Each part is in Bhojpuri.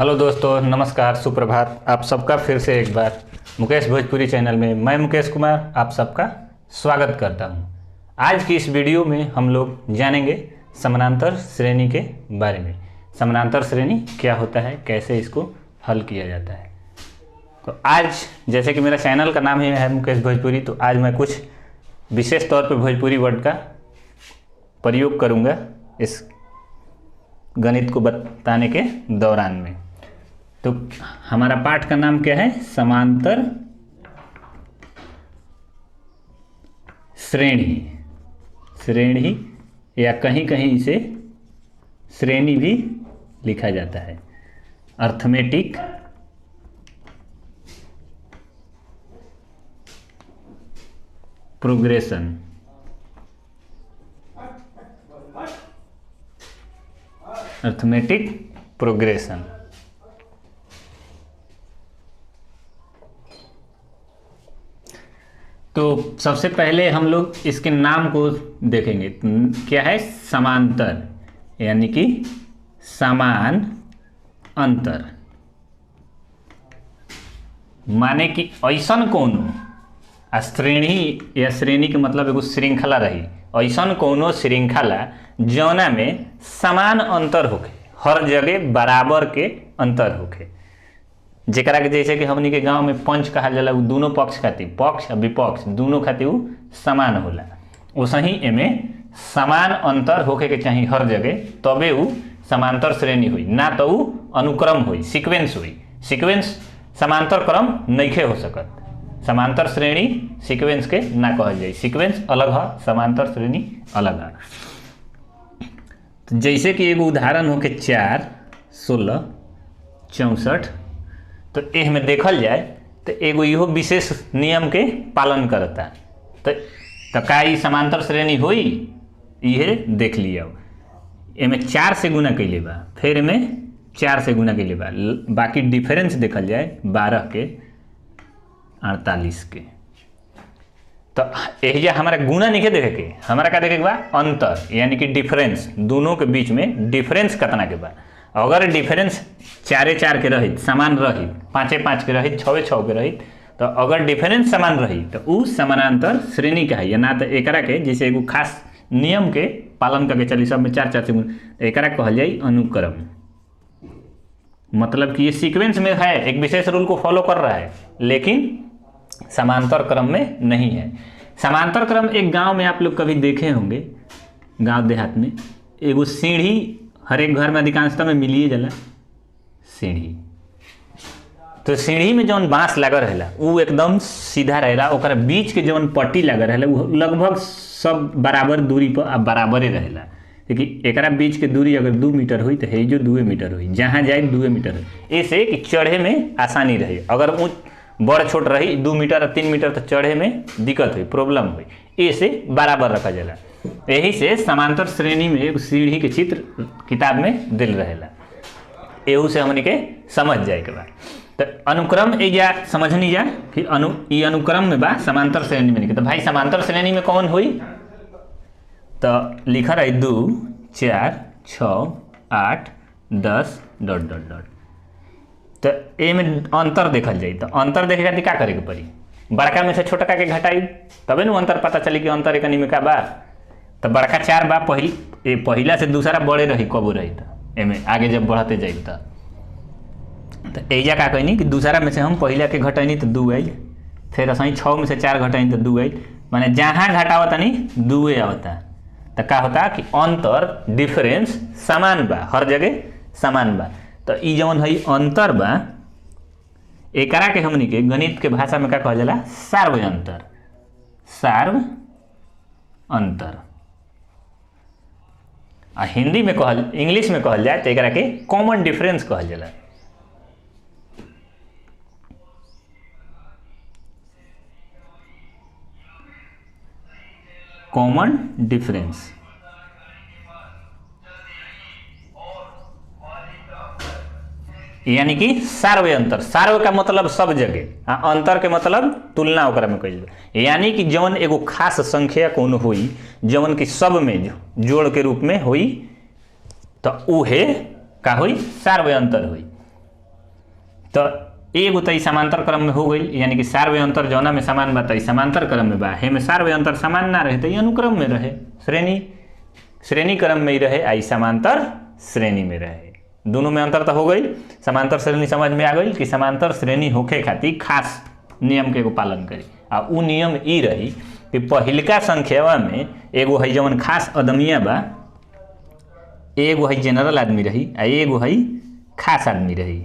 हेलो दोस्तों, नमस्कार, सुप्रभात। आप सबका फिर से एक बार मुकेश भोजपुरी चैनल में मैं मुकेश कुमार आप सबका स्वागत करता हूं। आज की इस वीडियो में हम लोग जानेंगे समानांतर श्रेणी के बारे में। समानांतर श्रेणी क्या होता है, कैसे इसको हल किया जाता है। तो आज जैसे कि मेरा चैनल का नाम ही है मुकेश भोजपुरी, तो आज मैं कुछ विशेष तौर पर भोजपुरी वर्ड का प्रयोग करूँगा इस गणित को बताने के दौरान में। तो हमारा पाठ का नाम क्या है? समांतर श्रेणी। श्रेणी या कहीं कहीं इसे श्रेणी भी लिखा जाता है। Arithmetic progression. Arithmetic progression. तो सबसे पहले हम लोग इसके नाम को देखेंगे। क्या है? समांतर, यानी कि समान अंतर। माने कि ऐसन कोनो श्रेणी या श्रेणी के मतलब एगो श्रृंखला रही, ऐसन कोनो श्रृंखला जौना में समान अंतर होखे, हर जगह बराबर के अंतर होखे। जेकरा के जैसे कि हमनी के गांव में पंच कहा जाला, उ दोनों पक्ष खातिर, पक्ष और विपक्ष दोनों खातिर उ समान होला। वैसे एमे समान अंतर होखे के चाहिए हर जगह, तबे उ समांतर श्रेणी हुई, ना तो उ अनुक्रम हुई, सीक्वेंस हुई। सीक्वेंस समांतर क्रम नइखे हो सकत। समांतर श्रेणी सीक्वेंस के ना कहल जाए। सीक्वेंस अलग है, समांतर श्रेणी अलग है। तो जैसे कि एगो उदाहरण होके 4, 16, 64, तो एह में देखल जाए तो एगो इहो विशेष नियम के पालन करता। तो का ई समांतर श्रेणी होई? इहे देख लिया। एमे 4 से गुना कैले बा, फिर एमे 4 से गुना कैले बा, बाकी डिफरेंस देखल जाए 12 के 48 के। तो एहिजा हमारा गुना नहीं देखे के, हमारा का देखे के बा अंतर, यानी कि डिफरेंस। दोनों के बीच में डिफरेंस कितना के बा। अगर डिफरेंस 4 के रही, समान रही, 5 के रही, 6 के रही, तो अगर डिफरेंस समान रही तो उ समानांतर श्रेणी का है। या ना तो एकरा के जैसे एगो खास नियम के पालन करके चली, सब में 4 से गुना, तो एकरा कहल जाई अनुक्रम। मतलब कि ये सीक्वेंस में है, एक विशेष रूल को फॉलो कर रहा है, लेकिन समांतर क्रम में नहीं है। समांतर क्रम एक गांव में आप लोग कभी देखे होंगे, गांव देहात में एगो सीढ़ी हर एक घर में अधिकांशतः में मिलिए जाला। सीढ़ी, तो सीढ़ी में जौन बांस लगा रहेला वो एकदम सीधा रहेला, ओकरा बीच के जौन पट्टी लगा रहेला वो लगभग सब बराबर दूरी पर अब बराबर ही रहेला। क्योंकि एकरा बीच के दूरी अगर 2 मीटर हुई तो है जो 2 मीटर हुई, जहाँ जाए 2 मीटर हुई। ऐसे कि चढ़े में आसानी रही। अगर ऊँच बड़ छोट रही 2 मीटर और 3 मीटर तो चढ़े में दिक्कत हुई, प्रॉब्लम हुई। ऐसे बराबर रखा जाला। यही से समांतर श्रेणी में एक सीढ़ी के चित्र किताब में दिल रहेला। एहू से हमनी के समझ जाए के बाद तो अनुक्रम एजा समझनी जा कि ई अनुक्रम में बा समांतर श्रेणी में। तो भाई समांतर श्रेणी में कौन हुई? तो लिखा रही 2, 4, 6, 8, 10 ... तो ए में अंतर देखल जाए। तो अंतर देखे खातिर का करे के पड़ी? बड़का में से छोटका के घटाई, तबे न अंतर पता चली कि अंतर एकनी में का बा। तो बड़का 4 बा, पहिला से दूसरा बड़े रही, कबो रही। तो एमे आगे जब बढ़ते जाए तो एजा का कहनी कि दूसरा में से हम पहिला के घटैनी तो 2 आई, फिर असही 6 में से 4 घटैनी तो 2 आई। माने जहाँ घटावता नहीं 2 आवता। तो का होता कि अंतर, डिफरेंस समान बा, हर जगह समान बा। तो ई जौन है अंतर बा, एकरा के हमनी के गणित के भाषा में का कहल जाला? सार्व अंतर। सार्व अंतर। आ हिंदी में इंग्लिश में कहल जाए तो एकरा के कॉमन डिफरेंस कहल जाला। Common difference. यानी कि सार्व अंतर। सार्व का मतलब सब जगह, अंतर के मतलब तुलना ओकरा में कइल। यानी कि जौन एगो खास संख्या कौन हुई जौन कि सब में जोड़ के रूप में हुई तो उहे का हुई? सार्व अंतर हुई। तो एगो तो समांतर क्रम में हो गई, यानी कि सार व्यय अंतर जौना में समान बा समांतर क्रम में बा, हे में सार व्यय अंतर समान ना रहे तो अनुक्रम में रहे, श्रेणी क्रम में ही रहे, आई समांतर श्रेणी में रहे। दोनों में अंतर तो हो गई। समांतर श्रेणी समझ में आ गई कि समांतर श्रेणी होखे खातिर खास नियम के पालन करी, आ उ नियम ई रही कि पहिलका संख्यावा में एगो है जवन खास अदमिया बा, एगो है जनरल आदमी रही आ एगो है खास आदमी रही।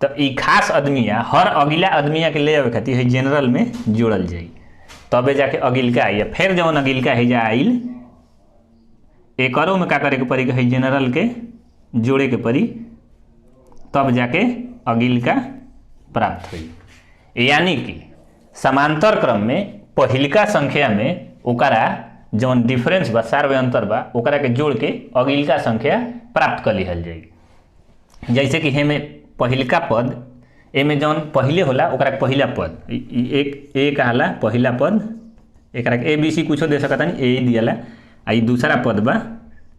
तो ई खास आदमिया हर अगिला आदमिया के ले आवे खातिर है जनरल में जोड़ल जाई, तबे जाके अगिलका आई। फिर जवन अगिलका है जा आइल एकरों में का करे के पड़ी, है जनरल के जोड़े के पड़ी, तब जाके अगिलका प्राप्त हुई। यानी कि समांतर क्रम में पहिलका संख्या में ओकरा जौन डिफरेंस बा, सार व्यय अंतर बा, ओकरा के जोड़ के अगिलका संख्या प्राप्त कर लिहल जाई। जैसे कि हेमे पहिलका पद, एमे जौन पहिले होला ओकरा के पहिला पद, एक ए कहला पहिला पद, एकरा के ABC कुछो दे सकता नहीं, ए दियाला। आ दूसरा पद बा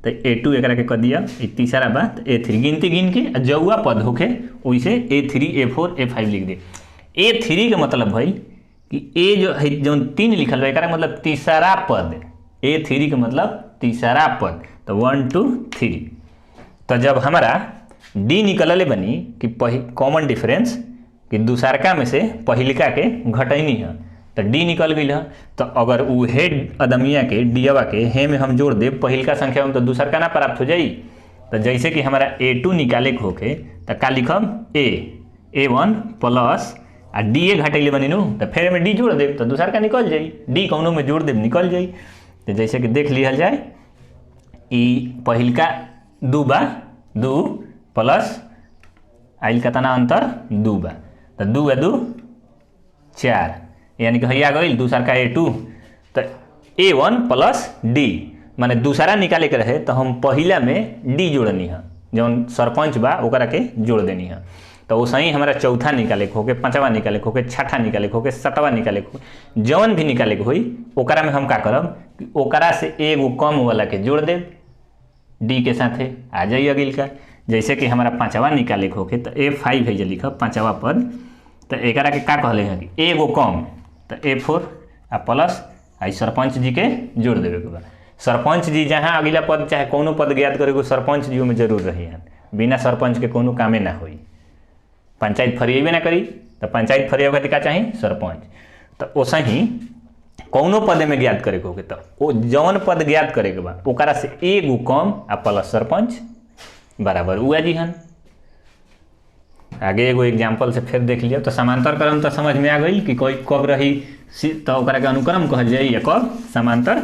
तो A2 एकरा के कह दिया, तीसरा बा तो A3, गिनती गिन के जौआ पद होके वैसे A3 A4 A5 लिख दे। A3 के मतलब भाई कि ए जो है जो 3 लिखल बा एकरा मतलब तीसरा पद, A3 के मतलब तीसरा पद, तो 1 2 3। तो जब हमारा D निकलले बनी कि कॉमन डिफरेंस कि दूसरका में से पहिलका के घटैनी है, तो D निकल गई है। तो अगर वो हेड अदमिया के डीवा के हे में हम जोड़ दे पहिलका संख्या में, तो दूसर का ना प्राप्त हो जाई। तो जैसे कि हमारा A2 निकाले के होके तो का लिखम A1 प्लस आ D घटेले बनी नु, तो फिर में D जोड़ दे तो दूसर का निकल जाई, D कौनों में जोड़ दे निकल जाई। तो जैसे कि देख लिया जाए, ई पहिलका 2 बा, 2 प्लस आइल कितना अंतर 2 बा, तो 2 2 4, यानी कि आ गई दूसरा का A2। तो A1 प्लस D माने दूसरा निकाले के रहे तो हम पहिला में D जोड़नी है, जौन सरपंच बा ओकरा के जोड़ देनी है। तो वैसे ही हमारा चौथा निकाले के होके, पांचवा निकाले के होके, छठा निकाले के होके, सातवा निकाले के होके, जौन भी निकाले के होई ओकरा में हम का करब, ओकरा से एगो कम वाला के जोड़ दे D के साथे, आ जाइए अगिलका। जैसे कि हमारा पांचवा निकाले के होके तो A5 है जो लिखब पांचवा पद, तो एकरा के का कहले हैं कि एगो कम, तो A4 आ प्लस आई सरपंच जी के जोड़ देवे के बा। सरपंच जी जहाँ अगला पद चाहे कोनो पद ज्ञात करे, सरपंच जी में जरूर रही हैं, बिना सरपंच के कोनो कामे ना होई, पंचायत फरिएबे ना करी। तो पंचायत फरियावे खातिर का चाहिए सरपंच। तो वैसे ही कोनो पद में ज्ञात करे के होके तो वो जौन पद ज्ञात करे के बा ओकरा से एगो कम आ प्लस सरपंच बराबर उआ जी हन। आगे एगो एग्जाम्पल से फिर देख लिया। तो समांतर क्रम तो समझ में आ गई कि कोई कब रही तो ओकरा के अनुक्रम कहल जाई या कब समांतर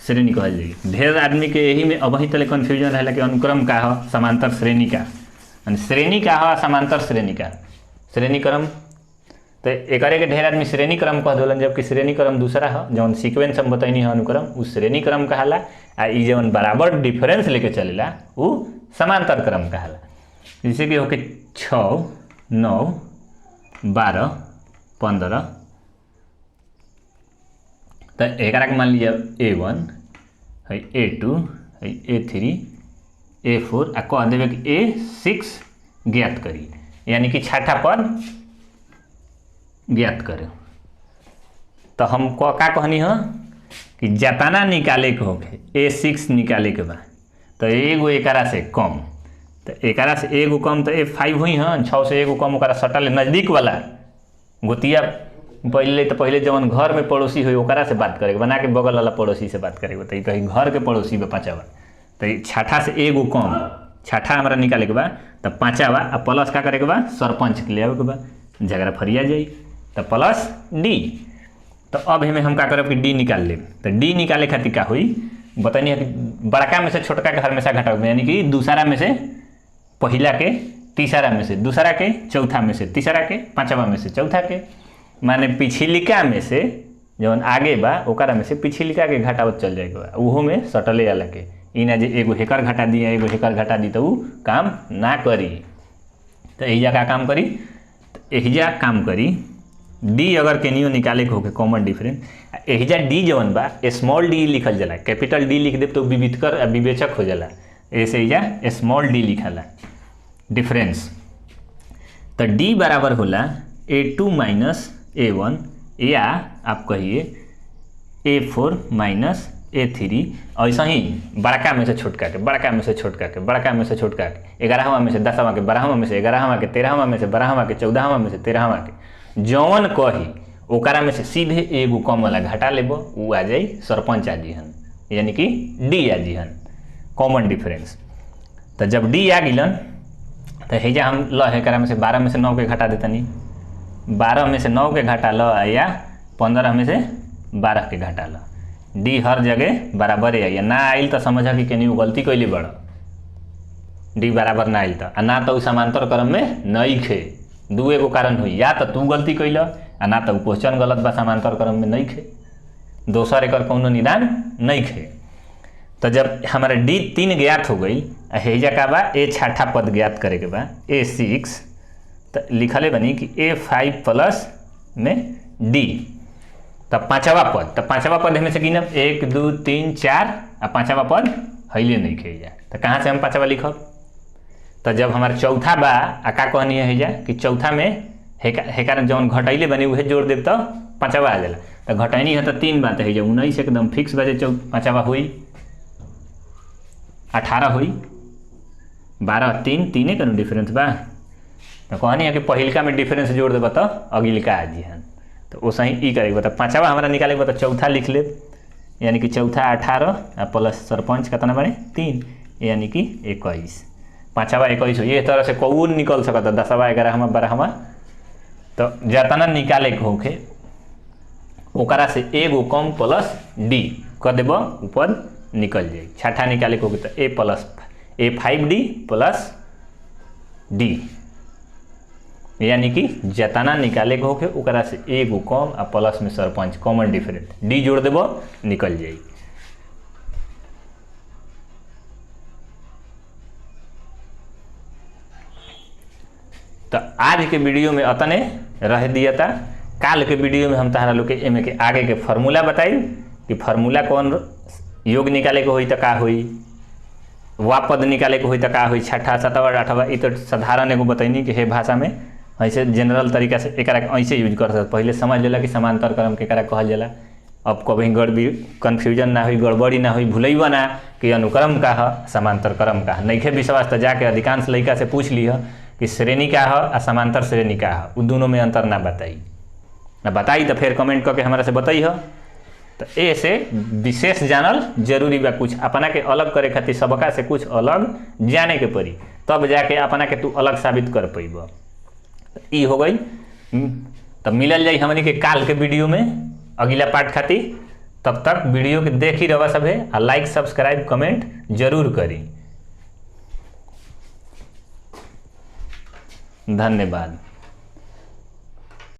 श्रेणी कहल जाई। ढेर आदमी के यही में अभी तले कन्फ्यूजन रहेला कि अनुक्रम का है समांतर श्रेणी का, श्रेणी का है समांतर श्रेणी का, श्रेणी क्रम। तो एकरे के ढेर आदमी श्रेणी क्रम कह देलन, जबकि श्रेणी क्रम दूसरा है, जौन सीक्वेंस हम बताइनी है अनुक्रम उ श्रेणी क्रम कहला, आ ई जौन बराबर डिफरेंस लेके चलेला उ समांतर क्रम कहला। जैसे कि होके 6 9 12 15, तो एकरा के मान लिया A1 है, A2 है, A3 A4 आ कह देवे कि A6 ज्ञात करी, यानी कि छठा पद ज्ञात करे। तो हम का कहनी है कि जतना निकाले के होके A6 निकाले के बा, तो एगो एकरा से कम, तो एकरा से एगो कम तो A5 हुई हैं, 6 से एगो कम ओकरा सटल नज़दीक वाला गोतिया पहले जवन घर में पड़ोसी हुई ओकरा से बात करेगा, बना के बगल वाला पड़ोसी से बात करेगा। तो कहीं घर के पड़ोसी में पाँचवा, तो छठा से एगो कम, छठा हमारा निकाले के बा, तो पाँचवा आ प्लस का करे के बा सरपंच के ले आवे के बा, झगड़ा फरिया जाई, तो प्लस D। तो अब हमें हम का करब कि D निकाल ले। तो D निकाले खातिर का हुई बताइए कि बड़का में से छोटका के हमेशा घटाव में, यानी कि दूसरा में से पहिला के, तीसरा में से दूसरा के, चौथा में से तीसरा के, पाँचवा में से चौथा के, माने पिछलिका में से जौन आगे बा ओकरा में से पिछलिका के घटावत चल जाएगा, उहो में सटले वाला के, इना जे एगो हेकर घटा दिया एगो हेकर घटा दी तो उ काम ना करी। तो एहिजा का काम करी, तो एहिजा काम करी D अगर केनियो निकाले के होके कॉमन डिफरेंस, एहिजा D जवन बा स्मॉल d लिखल जाला, कैपिटल D लिख दे तो विविधकर विवेचक हो जाला, ऐसे एहिजा स्मॉल d लिखला। डिफरेंस। तो डी बराबर होला A2 माइनस A1 या आप कहिए A4 माइनस A3। ऐसा ही बड़का में से छोटका के, बड़का में से छोटका के, बड़का में से छोटका के, 11वां में से 10वां के, 12वां में से 11वां के, 13वां में से 12वां के, 14वां में से 13वां के, जौन कही ओकरा में से सीधे एगो कम वाला घटा लेबो, उ आ जाई सरपंच आ जीहन, यानी कि डी आ जीहन, कॉमन डिफरेंस। तो जब डी आ गिलन तो हेजा हम ल एकरा में से 12 में से 9 के घटा देतनी, 12 में से 9 के घटा ल या 15 में से 12 के घटा ल। डी हर जगह बराबर आई, ना आइल तो समझ कि केनी गलती कैली बड़, डी बराबर ना आइल तो, ना तो समांतर क्रम में नहीं खे। दुए गो कारण हुई, या तो तू गलती कैल ना तो क्वेश्चन गलत बा, समांतर क्रम में नहीं खे, दोसर एक कौनो निदान नहीं खे। तो जब हमारे डी 3 ज्ञात हो गई, हेजा का बा ए छठा पद ज्ञात करे के बा A6, तो लिखले बनी कि A5 प्लस में डी। तब पाँचवा पद, तो पाँचवा पद में से गिनब 1 2 3 4 आ पाँचवा पद हईले नहीं खेजा, तो कहाँ से हम पाँचवा लिखब। तो जब हमारे चौथा बा आ का कहनी है हेजा कि चौथा में हेकार जौन घटैले बनी उहे जोड़ देव तो पाँचवा आ जाला। तो घटैनी है तो 3 बात है, 19 एकदम फिक्स बजे पाँचवा हुई, 18 हुई, 12 3 तीने का डिफरेंस बा। तो कहनी है कि पहिलका में डिफरेंस जोड़ देव तो अगिलका आ जीहन, तो वैसा ही ई करेगा। तो पाँचवा हमारा निकाले तो चौथा लिख ले, यानी कि चौथा 18 प्लस सरपंच कितना बने 3, यानी कि 21, पाँचवा 21 हो। ये तरह से कौन निकल सकता 10वां 11वां 12वां। तो जतना निकाले के होखे ओकरा से एगो कम प्लस डी कर देब, ऊपर निकल जाए। छठा निकाले के होगे तो A plus A5D plus D, यानी कि जतना निकाले के होके ओकरा से एगो कम आ प्लस में सरपंच, कॉमन डिफरेंस, डी जोड़ देबो निकल जाई। तो आज के वीडियो में अतने रह दिया था। काल के वीडियो में हम तहरा लोग के एमे के आगे के फार्मूला बताई कि फार्मूला कौन योग निकाले के होई तो का होई, वापद निकाले के होई तो का होई, छठा 7वां 8वां। ये तो साधारण एगो बताइनी कि हे भाषा में ऐसे जनरल तरीका से एक ऐसे यूज कर सकते। पहले समझ लेला कि समांतर क्रम के कहल जाला, अब कभी गड़बड़ी कन्फ्यूजन ना हुई, गड़बड़ी ना हुई, भूलैबा ना कि अनुक्रम का है समांतर क्रम का है। नइखे विश्वास तो जाके अधिकांश लड़का से पूछ लिह कि श्रेणी का है आ समांतर श्रेणी का है, उ दोनों में अंतर ना बताई तो फिर कमेंट करके हमारा से बताई हो। तो ऐसे विशेष जानल जरूरी बा, कुछ अपना के अलग करे खातिर सबका से कुछ अलग जाने के पड़ी, तब जाके अपना के तू अलग साबित कर पैब। ई हो गई। तब मिलल जाई हमनी के काल के वीडियो में अगला पार्ट खातिर। तब तक वीडियो के देख ही रहा सभे, आ लाइक सब्सक्राइब कमेंट जरूर करी। धन्यवाद।